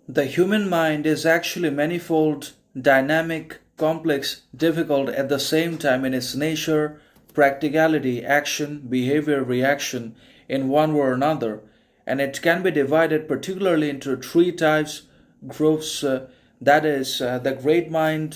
The human mind is actually manifold, dynamic, complex, difficult at the same time in its nature, practicality, action, behavior, reaction in one way or another, and it can be divided particularly into three types groups, that is, the great mind,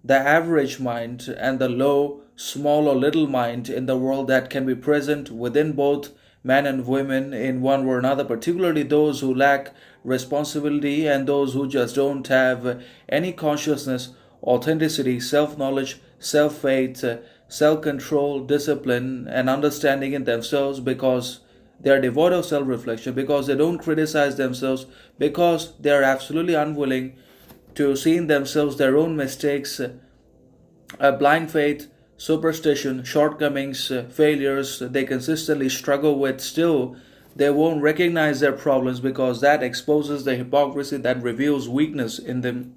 the average mind, and the low, small, or little mind in the world that can be present within both men and women in one way or another, particularly those who lack responsibility and those who just don't have any consciousness, authenticity, self knowledge, self faith, self control, discipline, and understanding in themselves because they are devoid of self reflection, because they don't criticize themselves, because they are absolutely unwilling to see in themselves their own mistakes, blind faith, superstition, shortcomings, failures they consistently struggle with. Still, they won't recognize their problems because that exposes the hypocrisy, that reveals weakness in them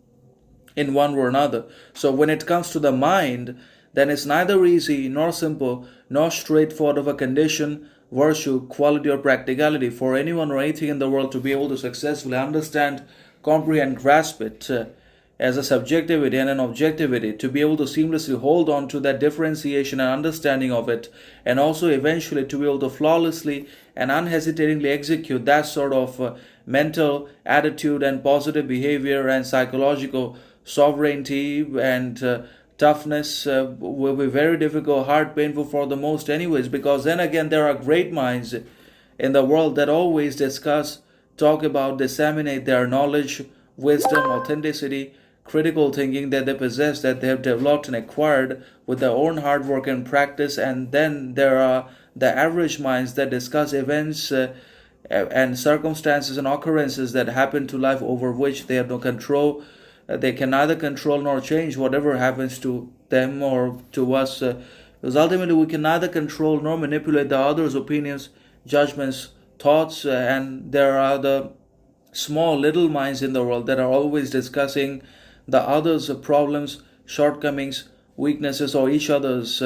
in one way or another. So when it comes to the mind, then it's neither easy nor simple nor straightforward of a condition, virtue, quality, or practicality for anyone or anything in the world to be able to successfully understand, comprehend, grasp it as a subjectivity and an objectivity, to be able to seamlessly hold on to that differentiation and understanding of it, and also eventually to be able to flawlessly and unhesitatingly execute that sort of mental attitude and positive behavior and psychological sovereignty and toughness will be very difficult, hard, painful for the most, anyways, because then again, there are great minds in the world that always discuss, talk about, disseminate their knowledge, wisdom, authenticity, critical thinking that they possess, that they have developed and acquired with their own hard work and practice. And then there are the average minds that discuss events and circumstances and occurrences that happen to life over which they have no control. They can neither control nor change whatever happens to them or to us, because ultimately we can neither control nor manipulate the other's opinions, judgments, thoughts, and there are the small little minds in the world that are always discussing the other's problems, shortcomings, weaknesses, or each other's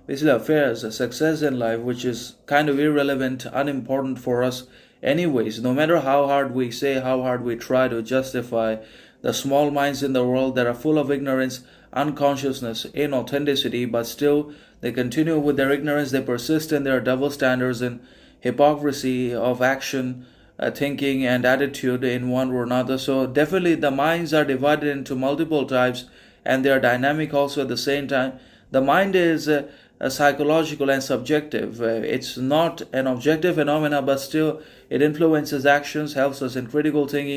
basically affairs, success in life, which is kind of irrelevant, unimportant for us anyways. No matter how hard we say, how hard we try to justify, the small minds in the world that are full of ignorance, unconsciousness, inauthenticity, but still they continue with their ignorance, they persist in their double standards and hypocrisy of action, thinking, and attitude in one or another. So, definitely, the minds are divided into multiple types and they are dynamic also at the same time. The mind is psychological and subjective. It's not an objective phenomena, but still, it influences actions, helps us in critical thinking